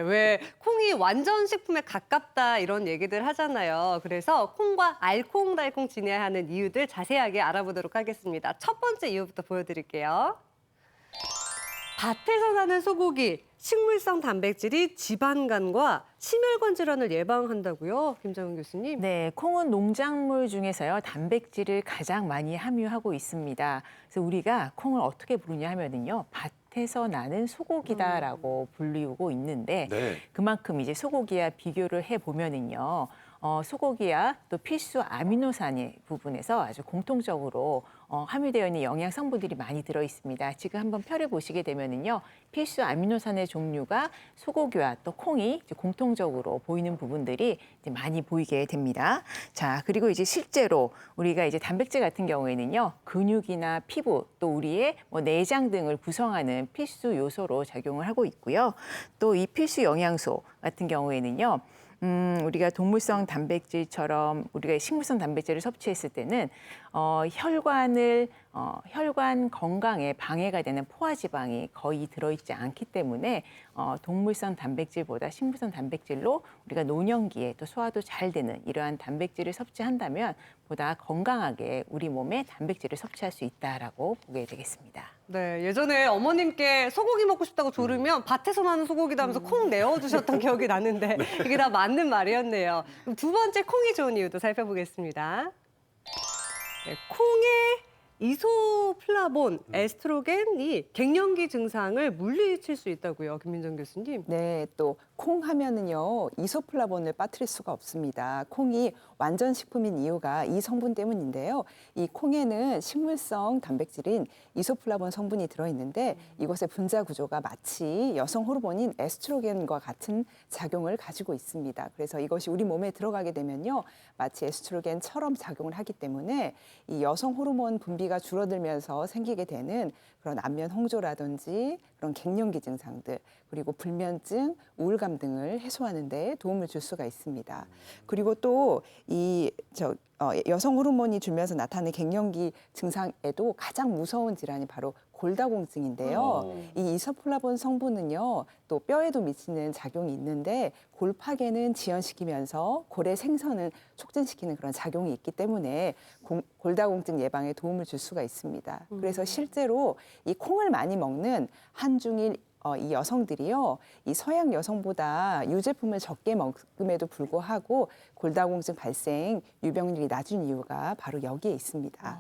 왜 콩이 완전 식품에 가깝다 이런 얘기들 하잖아요. 그래서 콩과 알콩달콩 지내야 하는 이유들 자세하게 알아보도록 하겠습니다. 첫 번째 이유부터 보여드릴게요. 밭에서 나는 소고기, 식물성 단백질이 지방간과 심혈관 질환을 예방한다고요, 김정은 교수님? 네, 콩은 농작물 중에서요, 단백질을 가장 많이 함유하고 있습니다. 그래서 우리가 콩을 어떻게 부르냐 하면은요, 밭에서 나는 소고기다라고 불리우고 있는데 네. 그만큼 이제 소고기와 비교를 해보면은요, 소고기와 또 필수 아미노산의 부분에서 아주 공통적으로 함유되어 있는 영양 성분들이 많이 들어 있습니다. 지금 한번 펴를 보시게 되면은요, 필수 아미노산의 종류가 소고기와 또 콩이 이제 공통적으로 보이는 부분들이 이제 많이 보이게 됩니다. 자, 그리고 이제 실제로 우리가 이제 단백질 같은 경우에는요, 근육이나 피부 또 우리의 내장 등을 구성하는 필수 요소로 작용을 하고 있고요. 또 이 필수 영양소 같은 경우에는요, 우리가 동물성 단백질처럼 우리가 식물성 단백질을 섭취했을 때는 혈관 건강에 방해가 되는 포화지방이 거의 들어있지 않기 때문에 동물성 단백질보다 식물성 단백질로 우리가 노년기에 또 소화도 잘 되는 이러한 단백질을 섭취한다면 보다 건강하게 우리 몸에 단백질을 섭취할 수 있다라고 보게 되겠습니다. 네, 예전에 어머님께 소고기 먹고 싶다고 조르면 밭에서 나는 소고기다 하면서 콩 내어주셨던 기억이 나는데 이게 다 맞는 말이었네요. 그럼 두 번째 콩이 좋은 이유도 살펴보겠습니다. 네, 콩의 이소플라본, 에스트로겐이 갱년기 증상을 물리칠 수 있다고요, 김민정 교수님. 네, 또 콩 하면은요, 이소플라본을 빠뜨릴 수가 없습니다. 콩이 완전 식품인 이유가 이 성분 때문인데요. 이 콩에는 식물성 단백질인 이소플라본 성분이 들어있는데 이것의 분자 구조가 마치 여성 호르몬인 에스트로겐과 같은 작용을 가지고 있습니다. 그래서 이것이 우리 몸에 들어가게 되면요, 마치 에스트로겐처럼 작용을 하기 때문에 이 여성 호르몬 분비가 줄어들면서 생기게 되는 그런 안면 홍조라든지 그런 갱년기 증상들, 그리고 불면증, 우울감 등을 해소하는 데 도움을 줄 수가 있습니다. 그리고 또 여성 호르몬이 줄면서 나타나는 갱년기 증상에도 가장 무서운 질환이 바로 골다공증인데요. 이 이소플라본 성분은요, 또 뼈에도 미치는 작용이 있는데 골 파괴는 지연시키면서 골의 생선을 촉진시키는 그런 작용이 있기 때문에 골다공증 예방에 도움을 줄 수가 있습니다. 그래서 실제로 이 콩을 많이 먹는 한중일 이 여성들이요, 이 서양 여성보다 유제품을 적게 먹음에도 불구하고 골다공증 발생 유병률이 낮은 이유가 바로 여기에 있습니다.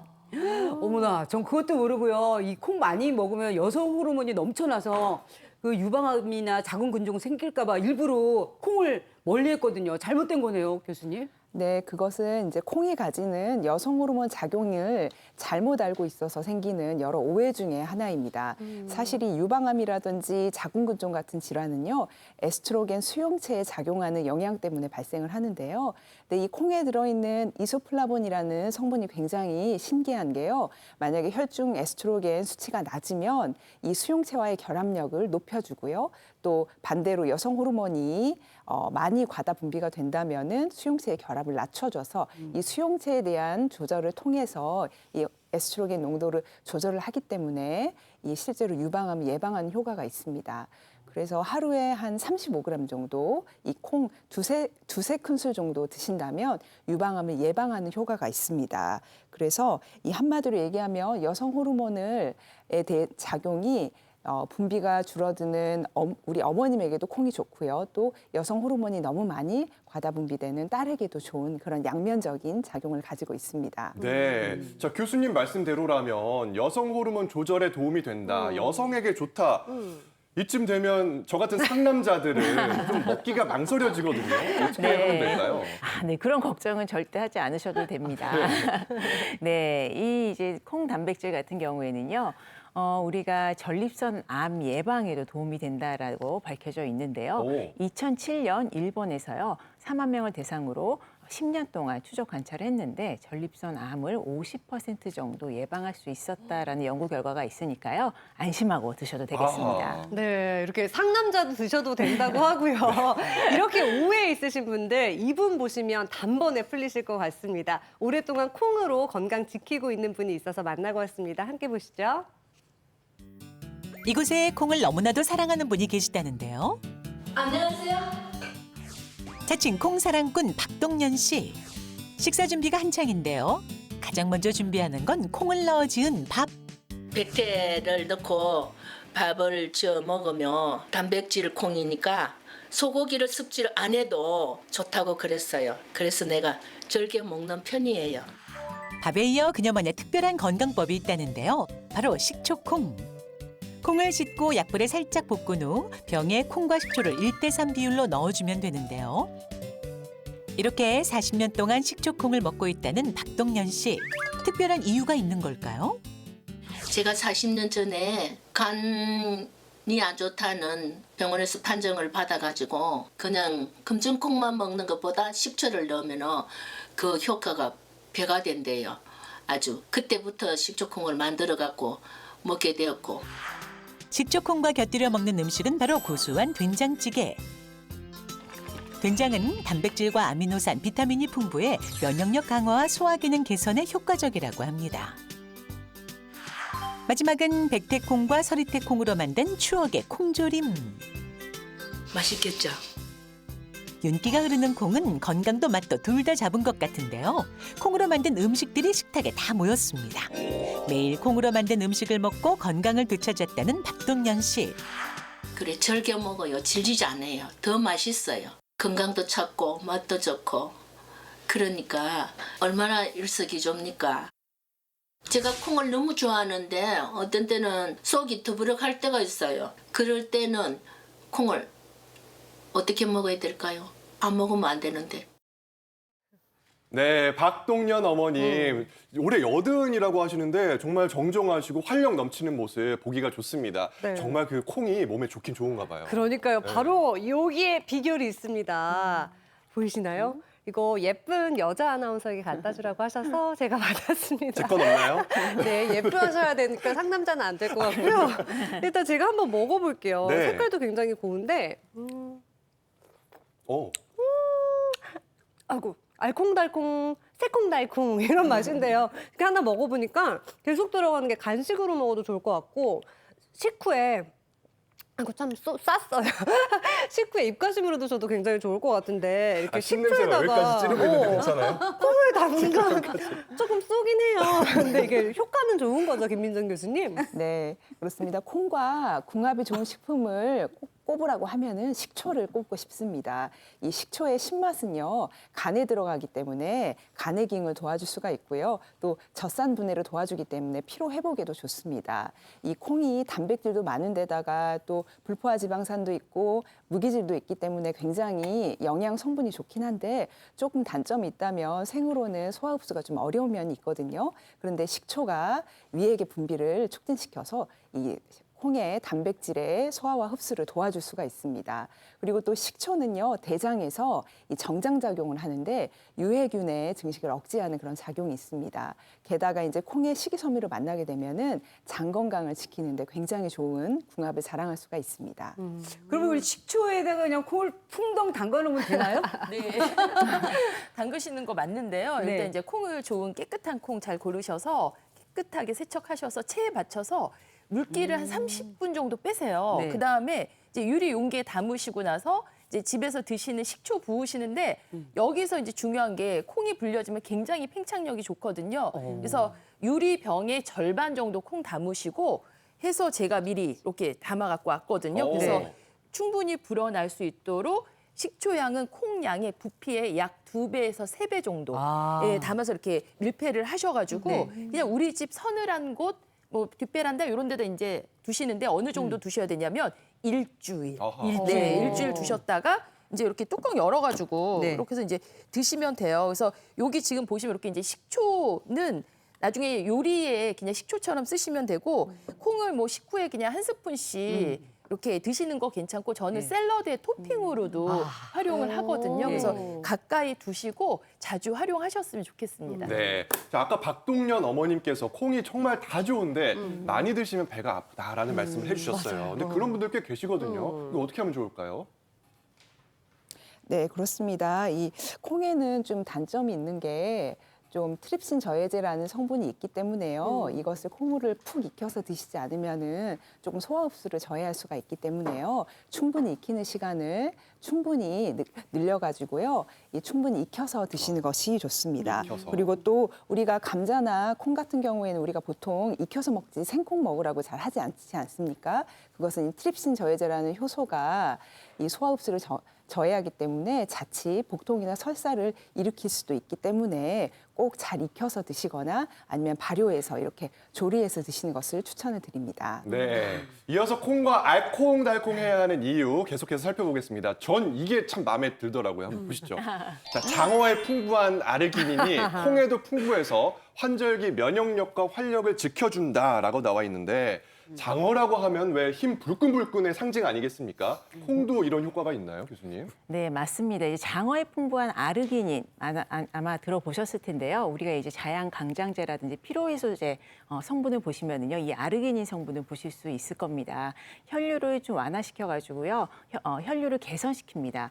어머나, 전 그것도 모르고요. 이 콩 많이 먹으면 여성 호르몬이 넘쳐나서 그 유방암이나 자궁근종 생길까 봐 일부러 콩을 멀리했거든요. 잘못된 거네요, 교수님. 네, 그것은 이제 콩이 가지는 여성 호르몬 작용을 잘못 알고 있어서 생기는 여러 오해 중에 하나입니다. 사실 이 유방암이라든지 자궁근종 같은 질환은요, 에스트로겐 수용체에 작용하는 영향 때문에 발생을 하는데요. 근데 이 콩에 들어있는 이소플라본이라는 성분이 굉장히 신기한 게요. 만약에 혈중 에스트로겐 수치가 낮으면 이 수용체와의 결합력을 높여주고요. 또 반대로 여성 호르몬이 많이 과다 분비가 된다면은 수용체의 결합을 낮춰줘서 이 수용체에 대한 조절을 통해서 이 에스트로겐 농도를 조절을 하기 때문에 이 실제로 유방암을 예방하는 효과가 있습니다. 그래서 하루에 한 35g 정도 이 콩 두세 큰술 정도 드신다면 유방암을 예방하는 효과가 있습니다. 그래서 이 한마디로 얘기하면 여성 호르몬에 대해 작용이 분비가 줄어드는 우리 어머님에게도 콩이 좋고요. 또 여성 호르몬이 너무 많이 과다 분비되는 딸에게도 좋은 그런 양면적인 작용을 가지고 있습니다. 네. 자, 교수님 말씀대로라면 여성 호르몬 조절에 도움이 된다. 여성에게 좋다. 이쯤 되면 저 같은 상남자들은 좀 먹기가 망설여지거든요. 어떻게 하면 될까요? 네, 그런 걱정은 절대 하지 않으셔도 됩니다. 네, 이 이제 콩 단백질 같은 경우에는요, 우리가 전립선 암 예방에도 도움이 된다라고 밝혀져 있는데요. 2007년 일본에서요, 4만 명을 대상으로 10년 동안 추적 관찰을 했는데 전립선 암을 50% 정도 예방할 수 있었다라는 연구 결과가 있으니까요. 안심하고 드셔도 되겠습니다. 네, 이렇게 상남자도 드셔도 된다고 하고요. 이렇게 오해 있으신 분들 이분 보시면 단번에 풀리실 것 같습니다. 오랫동안 콩으로 건강 지키고 있는 분이 있어서 만나고 왔습니다. 함께 보시죠. 이곳에 콩을 너무나도 사랑하는 분이 계시다는데요. 안녕하세요. 자칭 콩사랑꾼 박동연 씨. 식사 준비가 한창인데요. 가장 먼저 준비하는 건 콩을 넣어 지은 밥. 백태를 넣고 밥을 지어 먹으면 단백질 콩이니까 소고기를 습질 안 해도 좋다고 그랬어요. 그래서 내가 즐겨 먹는 편이에요. 밥에 이어 그녀만의 특별한 건강법이 있다는데요. 바로 식초콩. 콩을 씻고 약불에 살짝 볶은 후 병에 콩과 식초를 1대3 비율로 넣어주면 되는데요. 이렇게 40년 동안 식초콩을 먹고 있다는 박동연 씨. 특별한 이유가 있는 걸까요? 제가 40년 전에 간이 안 좋다는 병원에서 판정을 받아가지고 그냥 금전콩만 먹는 것보다 식초를 넣으면 그 효과가 배가 된대요. 아주 그때부터 식초콩을 만들어갖고 먹게 되었고. 식초콩과 곁들여 먹는 음식은 바로 고소한 된장찌개. 된장은 단백질과 아미노산, 비타민이 풍부해 면역력 강화와 소화기능 개선에 효과적이라고 합니다. 마지막은 백태콩과 서리태콩으로 만든 추억의 콩조림. 맛있겠죠? 윤기가 흐르는 콩은 건강도 맛도 둘 다 잡은 것 같은데요. 콩으로 만든 음식들이 식탁에 다 모였습니다. 매일 콩으로 만든 음식을 먹고 건강을 되찾았다는 박동연 씨. 그래 즐겨 먹어요. 질리지 않아요. 더 맛있어요. 건강도 찾고 맛도 좋고 그러니까 얼마나 일석이조입니까? 제가 콩을 너무 좋아하는데 어떤 때는 속이 더부룩할 때가 있어요. 그럴 때는 콩을 어떻게 먹어야 될까요? 안 먹으면 안 되는데. 네, 박동연 어머님. 올해 여든이라고 하시는데 정말 정정하시고 활력 넘치는 모습 보기가 좋습니다. 네. 정말 그 콩이 몸에 좋긴 좋은가 봐요. 그러니까요. 바로 여기에 비결이 있습니다. 보이시나요? 이거 예쁜 여자 아나운서에게 갖다 주라고 하셔서 제가 받았습니다. 제 건 없나요? 네, 예뻐하셔야 되니까 상남자는 안 될 것 같고요. 일단 제가 한번 먹어볼게요. 네. 색깔도 굉장히 고운데, 어. 아이고, 알콩달콩, 새콩달콩 이런 맛인데요. 이렇게 하나 먹어보니까 계속 들어가는 게 간식으로 먹어도 좋을 것 같고, 식후에 아이고 참 쌌어요. 식후에 입가심으로도 저도 굉장히 좋을 것 같은데 이렇게 냄새가 여기까지 찌르고 있는데 괜찮아요? 콩을 담가 조금 쏘긴 해요. 근데 이게 효과는 좋은 거죠, 김민정 교수님? 네, 그렇습니다. 콩과 궁합이 좋은 식품을 꼭 꼽으라고 하면은 식초를 꼽고 싶습니다. 이 식초의 신맛은요, 간에 들어가기 때문에 간의 기능을 도와줄 수가 있고요. 또 젖산 분해를 도와주기 때문에 피로 회복에도 좋습니다. 이 콩이 단백질도 많은 데다가 또 불포화 지방산도 있고 무기질도 있기 때문에 굉장히 영양 성분이 좋긴 한데 조금 단점이 있다면 생으로는 소화 흡수가 좀 어려운 면이 있거든요. 그런데 식초가 위액의 분비를 촉진시켜서 이 콩의 단백질의 소화와 흡수를 도와줄 수가 있습니다. 그리고 또 식초는요, 대장에서 이 정장작용을 하는데 유해균의 증식을 억제하는 그런 작용이 있습니다. 게다가 이제 콩의 식이섬유를 만나게 되면은 장 건강을 지키는데 굉장히 좋은 궁합을 자랑할 수가 있습니다. 그러면 우리 식초에다가 그냥 콩을 풍덩 담가 놓으면 되나요? 네. 담그시는 거 맞는데요. 네. 일단 이제 콩을 좋은 깨끗한 콩 잘 고르셔서 깨끗하게 세척하셔서 체에 받쳐서 물기를 한 30분 정도 빼세요. 네. 그다음에 이제 유리 용기에 담으시고 나서 이제 집에서 드시는 식초 부으시는데 여기서 이제 중요한 게 콩이 불려지면 굉장히 팽창력이 좋거든요. 그래서 유리 병의 절반 정도 콩 담으시고 해서 제가 미리 이렇게 담아 갖고 왔거든요. 그래서 네. 충분히 불어날 수 있도록 식초양은 콩양의 부피의 약 2배에서 3배 정도 예, 담아서 이렇게 밀폐를 하셔가지고 그냥 우리 집 서늘한 곳 뭐 뒷베란다 이런 데다 이제 두시는데 어느 정도 두셔야 되냐면 일주일. 아하. 네, 일주일 두셨다가 이제 이렇게 뚜껑 열어가지고 네. 이렇게 해서 이제 드시면 돼요. 그래서 여기 지금 보시면 이렇게 이제 식초는 나중에 요리에 그냥 식초처럼 쓰시면 되고 콩을 뭐 식후에 그냥 한 스푼씩 이렇게 드시는 거 괜찮고 저는 샐러드의 토핑으로도 활용을 하거든요. 그래서 가까이 두시고 자주 활용하셨으면 좋겠습니다. 네. 자, 아까 박동연 어머님께서 콩이 정말 다 좋은데 많이 드시면 배가 아프다라는 말씀을 해주셨어요. 근데 그런 분들 꽤 계시거든요. 이거 어떻게 하면 좋을까요? 네, 그렇습니다. 이 콩에는 좀 단점이 있는 게 좀 트립신 저해제라는 성분이 있기 때문에요. 이것을 콩물을 푹 익혀서 드시지 않으면은 조금 소화 흡수를 저해할 수가 있기 때문에요. 충분히 익히는 시간을 충분히 늘려가지고요. 충분히 익혀서 드시는 것이 좋습니다. 익혀서. 그리고 또 우리가 감자나 콩 같은 경우에는 우리가 보통 익혀서 먹지 생콩 먹으라고 잘 하지 않습니까? 그것은 이 트립신 저해제라는 효소가 이 소화 흡수를 저해하기 때문에 자칫 복통이나 설사를 일으킬 수도 있기 때문에 꼭 잘 익혀서 드시거나 아니면 발효해서 이렇게 조리해서 드시는 것을 추천을 드립니다. 네. 이어서 콩과 알콩달콩해야 하는 이유 계속해서 살펴보겠습니다. 전 이게 참 마음에 들더라고요. 한번 보시죠. 자, 장어에 풍부한 아르기닌이 콩에도 풍부해서 환절기 면역력과 활력을 지켜준다라고 나와 있는데 장어라고 하면 왜 힘 불끈불끈의 상징 아니겠습니까? 콩도 이런 효과가 있나요, 교수님? 네, 맞습니다. 이제 장어에 풍부한 아르기닌 아마 들어보셨을 텐데요. 우리가 이제 자양 강장제라든지 피로해소제 성분을 보시면은요, 이 아르기닌 성분을 보실 수 있을 겁니다. 혈류를 좀 완화시켜가지고요, 혈류를 개선시킵니다.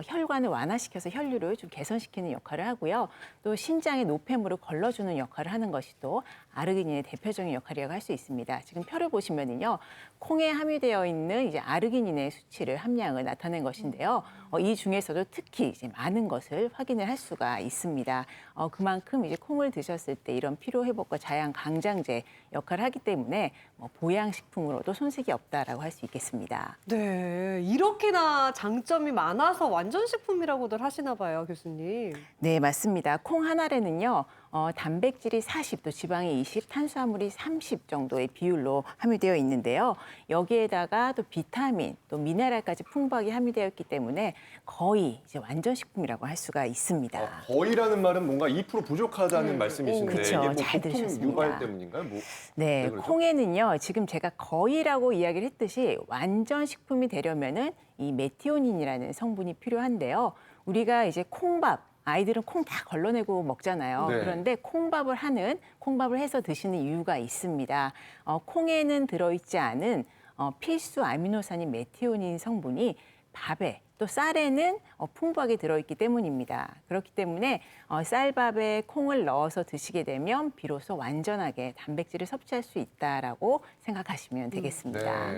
혈관을 완화시켜서 혈류를 좀 개선시키는 역할을 하고요. 또 신장의 노폐물을 걸러주는 역할을 하는 것이 또 아르기닌의 대표적인 역할이라고 할 수 있습니다. 지금 표를 보시면은요, 콩에 함유되어 있는 이제 아르기닌의 수치를 함량을 나타낸 것인데요. 이 중에서도 특히 이제 많은 것을 확인을 할 수가 있습니다. 그만큼 이제 콩을 드셨을 때 이런 피로 회복과 자양 강장제 역할을 하기 때문에 보양식품으로도 손색이 없다라고 할 수 있겠습니다. 네, 이렇게나 장점이 많아서 완전 식품이라고들 하시나 봐요, 교수님. 네, 맞습니다. 콩 하나에는요, 단백질이 40, 또 지방이 20, 탄수화물이 30 정도의 비율로 함유되어 있는데요. 여기에다가 또 비타민, 또 미네랄까지 풍부하게 함유되어 있기 때문에 거의 이제 완전 식품이라고 할 수가 있습니다. 거의라는 말은 뭔가 2% 부족하다는 말씀이신데 그쵸, 이게 뭐 잘 보통 들으셨습니다. 유발 때문인가요? 뭐, 네, 왜 그러죠? 콩에는요, 지금 제가 거의라고 이야기를 했듯이 완전 식품이 되려면은 이 메티오닌이라는 성분이 필요한데요. 우리가 이제 콩밥, 아이들은 콩 다 걸러내고 먹잖아요. 네. 그런데 콩밥을 해서 드시는 이유가 있습니다. 콩에는 들어있지 않은 필수 아미노산인 메티오닌 성분이 밥에 또 쌀에는 풍부하게 들어있기 때문입니다. 그렇기 때문에 쌀밥에 콩을 넣어서 드시게 되면 비로소 완전하게 단백질을 섭취할 수 있다라고 생각하시면 되겠습니다. 네.